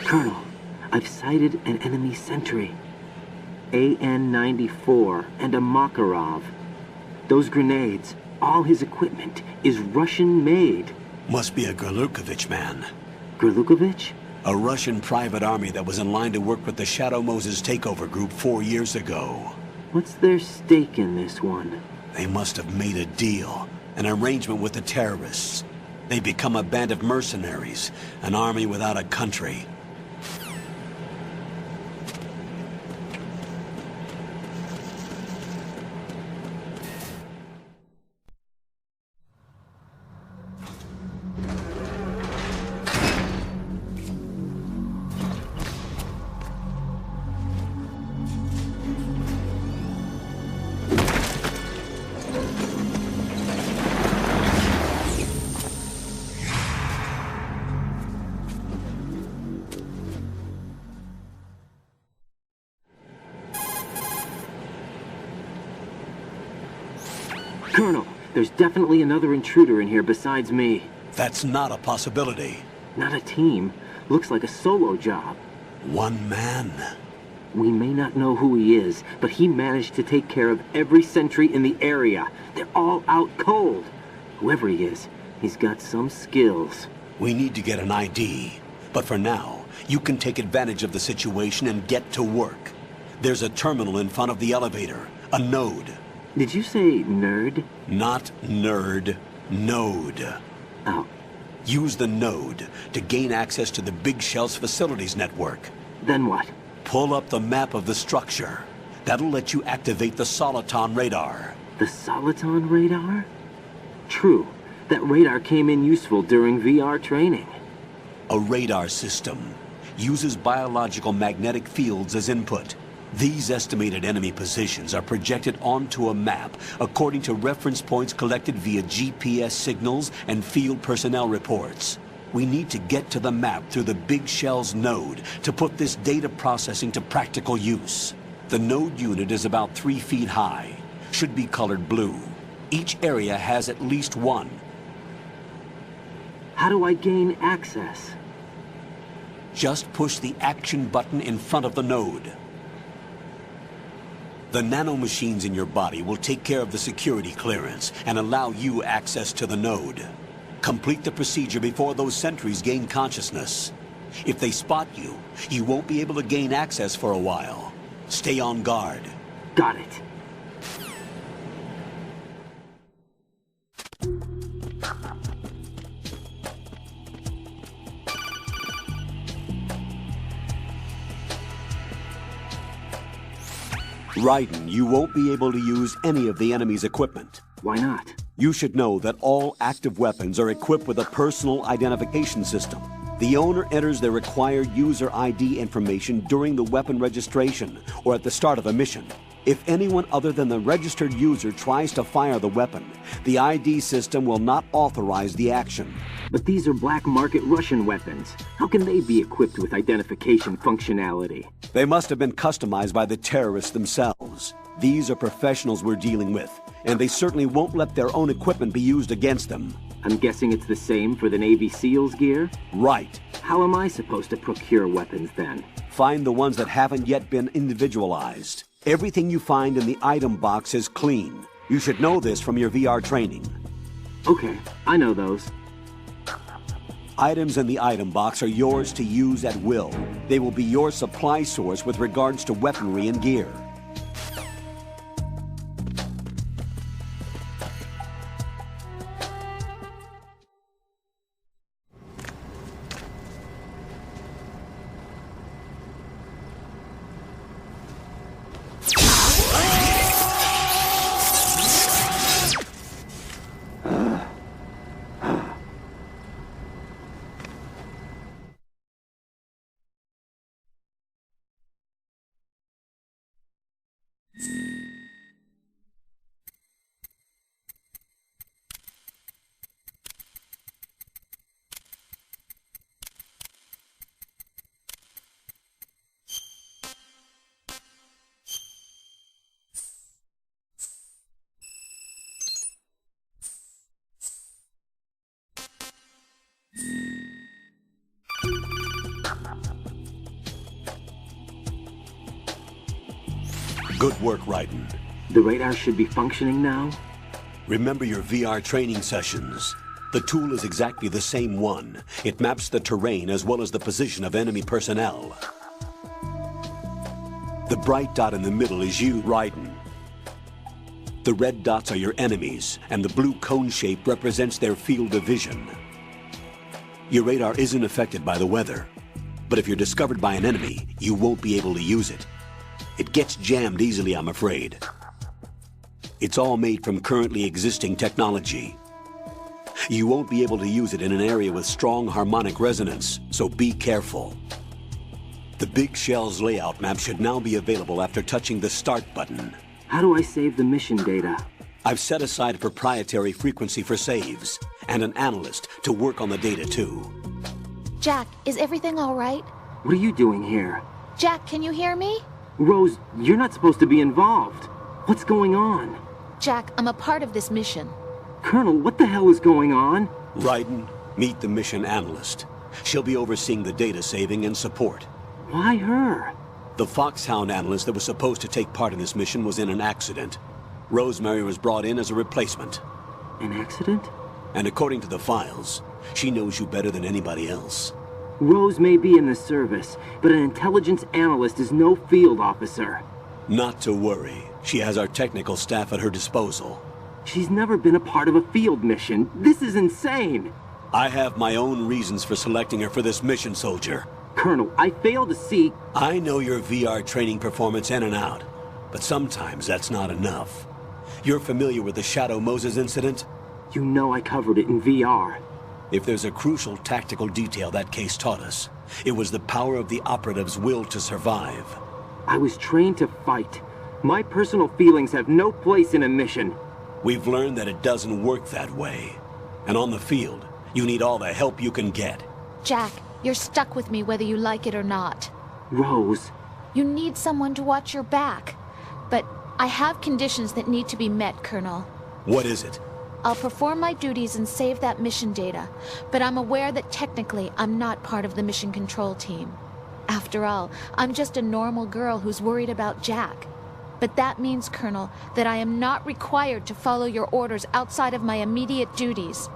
Colonel, I've sighted an enemy sentry. AN-94 and a Makarov. Those grenades, all his equipment, is Russian-made. Must be a Gurlukovich man. Gurlukovich? A Russian private army that was in line to work with the Shadow Moses takeover group 4 years ago. What's their stake in this one? They must have made a deal, an arrangement with the terrorists. They become a band of mercenaries, an army without a country. Colonel, there's definitely another intruder in here besides me. That's not a possibility. Not a team. Looks like a solo job. One man. We may not know who he is, but he managed to take care of every sentry in the area. They're all out cold. Whoever he is, he's got some skills. We need to get an ID. But for now, you can take advantage of the situation and get to work. There's a terminal in front of the elevator. A node. Did you say nerd? Not nerd. Node. Oh. Use the node to gain access to the Big Shell's facilities network. Then what? Pull up the map of the structure. That'll let you activate the Soliton radar. The Soliton radar? True. That radar came in useful during VR training. A radar system uses biological magnetic fields as input. These estimated enemy positions are projected onto a map according to reference points collected via GPS signals and field personnel reports. We need to get to the map through the Big Shell's node to put this data processing to practical use. The node unit is about 3 feet high, should be colored blue. Each area has at least one. How do I gain access? Just push the action button in front of the node. The nanomachines in your body will take care of the security clearance and allow you access to the node. Complete the procedure before those sentries gain consciousness. If they spot you, you won't be able to gain access for a while. Stay on guard. Got it. Raiden, you won't be able to use any of the enemy's equipment. Why not? You should know that all active weapons are equipped with a personal identification system. The owner enters their required user ID information during the weapon registration or at the start of a mission. If anyone other than the registered user tries to fire the weapon, the ID system will not authorize the action. But these are black market Russian weapons. How can they be equipped with identification functionality? They must have been customized by the terrorists themselves. These are professionals we're dealing with, and they certainly won't let their own equipment be used against them. I'm guessing it's the same for the Navy SEALs gear? Right. How am I supposed to procure weapons then? Find the ones that haven't yet been individualized. Everything you find in the item box is clean. You should know this from your VR training. Okay, I know those. Items in the item box are yours to use at will. They will be your supply source with regards to weaponry and gear. Good work, Raiden. The radar should be functioning now? Remember your VR training sessions. The tool is exactly the same one. It maps the terrain as well as the position of enemy personnel. The bright dot in the middle is you, Raiden. The red dots are your enemies, and the blue cone shape represents their field of vision. Your radar isn't affected by the weather, but if you're discovered by an enemy, you won't be able to use it. It gets jammed easily, I'm afraid. It's all made from currently existing technology. You won't be able to use it in an area with strong harmonic resonance, so be careful. The Big Shell's layout map should now be available after touching the Start button. How do I save the mission data? I've set aside a proprietary frequency for saves, and an analyst to work on the data too. Jack, is everything all right? What are you doing here? Jack, can you hear me? Rose, you're not supposed to be involved. What's going on? Jack, I'm a part of this mission. Colonel, what the hell is going on? Raiden, meet the mission analyst. She'll be overseeing the data saving and support. Why her? The Foxhound analyst that was supposed to take part in this mission was in an accident. Rosemary was brought in as a replacement. An accident? And according to the files, she knows you better than anybody else. Rose may be in the service, but an intelligence analyst is no field officer. Not to worry. She has our technical staff at her disposal. She's never been a part of a field mission. This is insane. I have my own reasons for selecting her for this mission, soldier. Colonel, I fail to see... I know your VR training performance in and out, but sometimes that's not enough. You're familiar with the Shadow Moses incident? You know I covered it in VR. If there's a crucial tactical detail that case taught us, it was the power of the operative's will to survive. I was trained to fight. My personal feelings have no place in a mission. We've learned that it doesn't work that way. And on the field, you need all the help you can get. Jack, you're stuck with me whether you like it or not. Rose. You need someone to watch your back. But I have conditions that need to be met, Colonel. What is it? I'll perform my duties and save that mission data, but I'm aware that technically I'm not part of the mission control team. After all, I'm just a normal girl who's worried about Jack. But that means, Colonel, that I am not required to follow your orders outside of my immediate duties.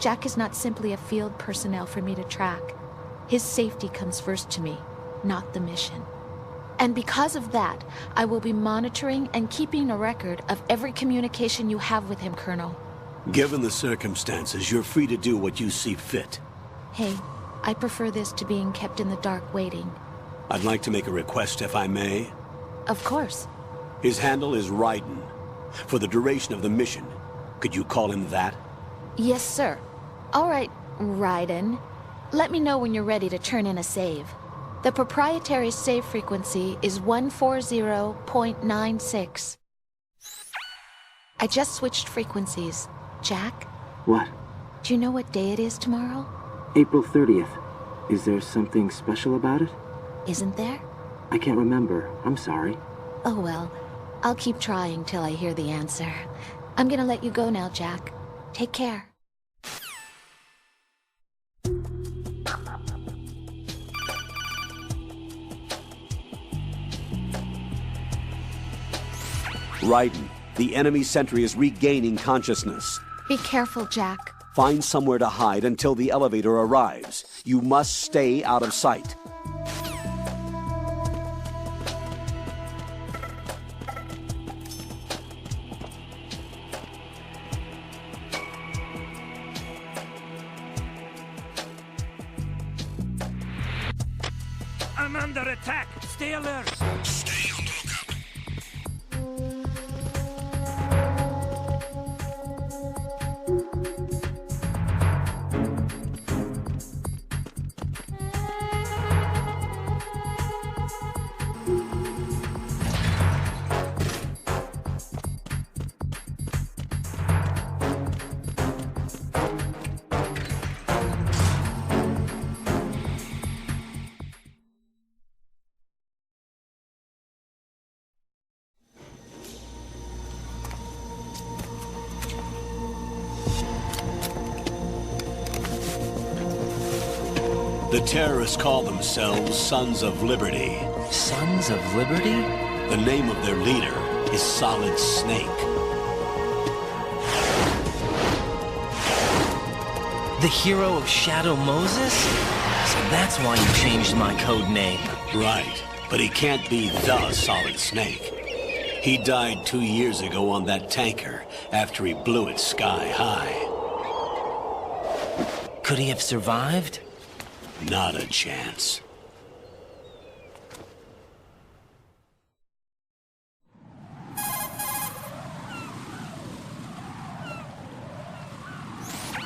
Jack is not simply a field personnel for me to track. His safety comes first to me, not the mission. And because of that, I will be monitoring and keeping a record of every communication you have with him, Colonel. Given the circumstances, you're free to do what you see fit. Hey, I prefer this to being kept in the dark waiting. I'd like to make a request, if I may. Of course. His handle is Raiden. For the duration of the mission, could you call him that? Yes, sir. All right, Raiden. Let me know when you're ready to turn in a save. The proprietary save frequency is 140.96. I just switched frequencies. Jack? What? Do you know what day it is tomorrow? April 30th. Is there something special about it? Isn't there? I can't remember. I'm sorry. Oh well, I'll keep trying till I hear the answer. I'm gonna let you go now, Jack. Take care. Raiden, the enemy sentry is regaining consciousness. Be careful, Jack. Find somewhere to hide until the elevator arrives. You must stay out of sight. I'm under attack! Stay alert! Stay on the lookout. The terrorists call themselves Sons of Liberty. Sons of Liberty? The name of their leader is Solid Snake. The hero of Shadow Moses? So that's why you changed my code name. Right, but he can't be the Solid Snake. He died 2 years ago on that tanker after he blew it sky high. Could he have survived? Not a chance.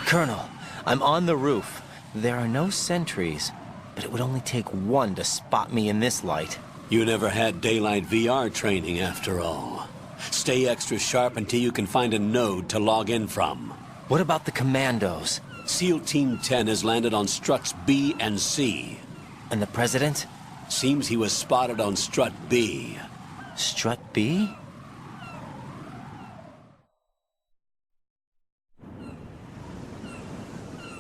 Colonel, I'm on the roof. There are no sentries, but it would only take one to spot me in this light. You never had daylight VR training after all. Stay extra sharp until you can find a node to log in from. What about the commandos? SEAL Team 10 has landed on struts B and C. And the president? Seems he was spotted on strut B. Strut B?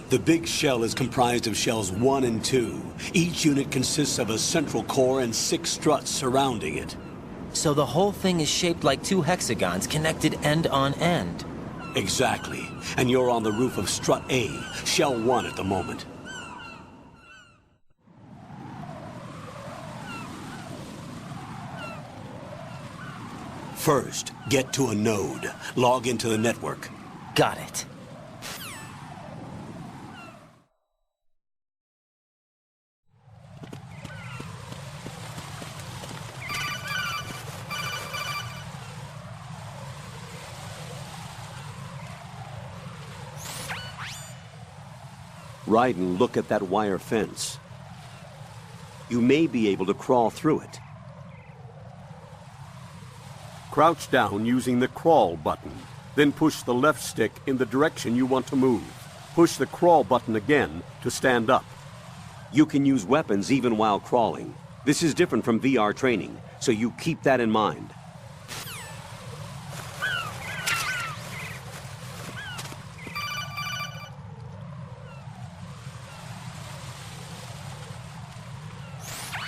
The big shell is comprised of shells 1 and 2. Each unit consists of a central core and 6 struts surrounding it. So the whole thing is shaped like 2 hexagons connected end on end. Exactly. And you're on the roof of strut A, shell 1 at the moment. First, get to a node. Log into the network. Got it. Raiden, look at that wire fence. You may be able to crawl through it. Crouch down using the crawl button. Then push the left stick in the direction you want to move. Push the crawl button again to stand up. You can use weapons even while crawling. This is different from VR training, so you keep that in mind.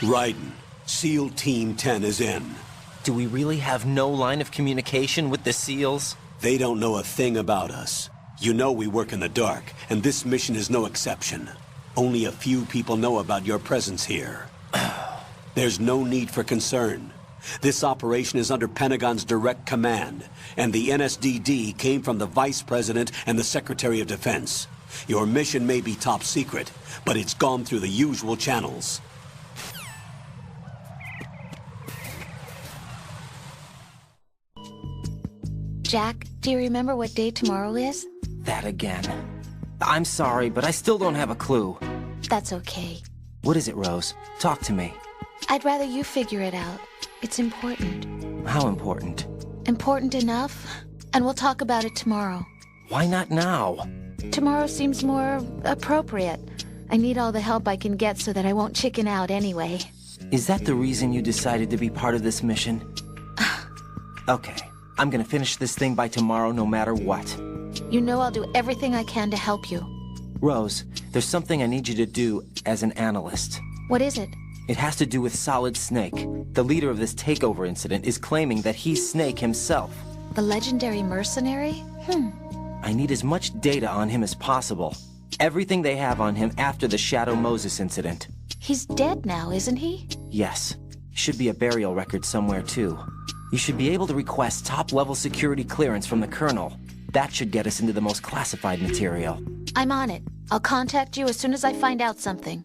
Raiden, SEAL Team 10 is in. Do we really have no line of communication with the SEALs? They don't know a thing about us. You know we work in the dark, and this mission is no exception. Only a few people know about your presence here. There's no need for concern. This operation is under Pentagon's direct command, and the NSDD came from the Vice President and the Secretary of Defense. Your mission may be top secret, but it's gone through the usual channels. Jack, do you remember what day tomorrow is? That again. I'm sorry, but I still don't have a clue. That's okay. What is it, Rose? Talk to me. I'd rather you figure it out. It's important. How important? Important enough? And we'll talk about it tomorrow. Why not now? Tomorrow seems more appropriate. I need all the help I can get so that I won't chicken out anyway. Is that the reason you decided to be part of this mission? Okay. I'm gonna finish this thing by tomorrow no matter what. You know I'll do everything I can to help you. Rose, there's something I need you to do as an analyst. What is it? It has to do with Solid Snake. The leader of this takeover incident is claiming that he's Snake himself. The legendary mercenary? I need as much data on him as possible. Everything they have on him after the Shadow Moses incident. He's dead now, isn't he? Yes. Should be a burial record somewhere, too. You should be able to request top-level security clearance from the Colonel. That should get us into the most classified material. I'm on it. I'll contact you as soon as I find out something.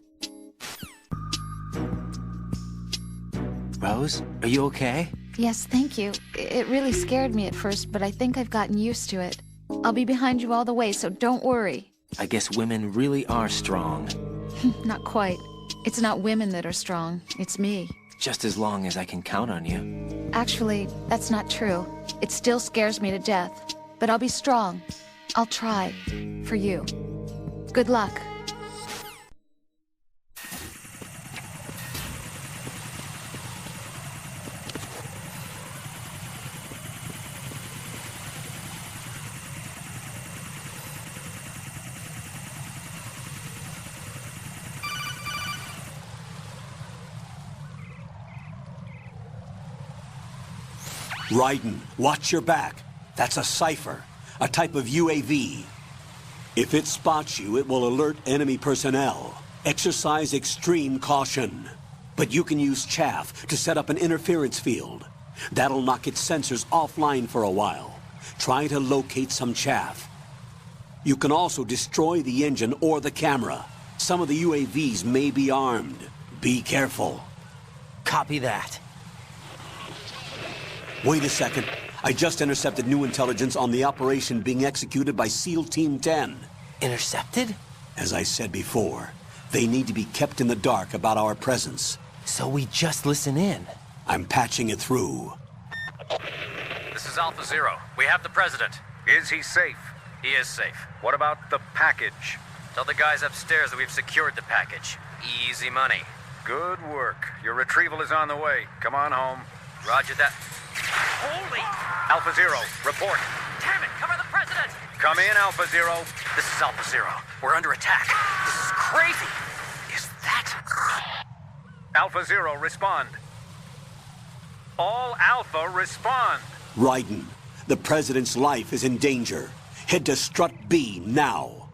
Rose, are you okay? Yes, thank you. It really scared me at first, but I think I've gotten used to it. I'll be behind you all the way, so don't worry. I guess women really are strong. Not quite. It's not women that are strong. It's me. Just as long as I can count on you. Actually, that's not true. It still scares me to death. But I'll be strong. I'll try. For you. Good luck. Raiden, watch your back. That's a cipher, a type of UAV. If it spots you, it will alert enemy personnel. Exercise extreme caution. But you can use chaff to set up an interference field. That'll knock its sensors offline for a while. Try to locate some chaff. You can also destroy the engine or the camera. Some of the UAVs may be armed. Be careful. Copy that. Wait a second. I just intercepted new intelligence on the operation being executed by SEAL Team 10. Intercepted? As I said before, they need to be kept in the dark about our presence. So we just listen in. I'm patching it through. This is Alpha Zero. We have the president. Is he safe? He is safe. What about the package? Tell the guys upstairs that we've secured the package. Easy money. Good work. Your retrieval is on the way. Come on home. Roger that. Holy! Alpha Zero, report. Damn it! Cover the president! Come in, Alpha Zero. This is Alpha Zero. We're under attack. This is crazy. Is that... Alpha Zero, respond. All Alpha, respond. Raiden, the President's life is in danger. Head to Strut B now.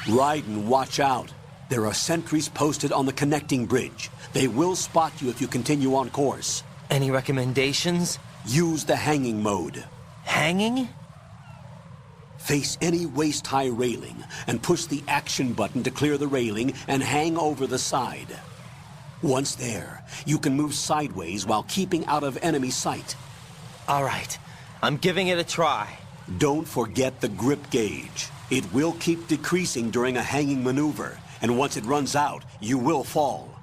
Raiden, watch out. There are sentries posted on the connecting bridge. They will spot you if you continue on course. Any recommendations? Use the hanging mode. Hanging? Face any waist-high railing and push the action button to clear the railing and hang over the side. Once there, you can move sideways while keeping out of enemy sight. All right. I'm giving it a try. Don't forget the grip gauge. It will keep decreasing during a hanging maneuver, and once it runs out, you will fall.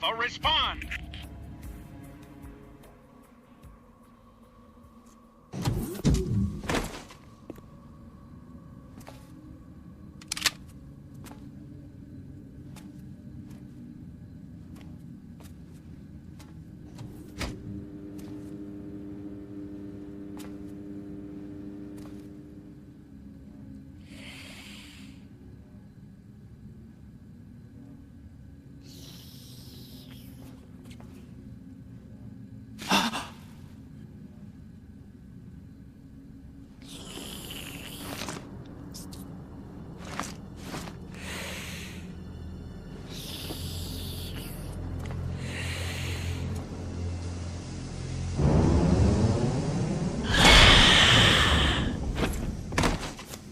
Alpha, respond!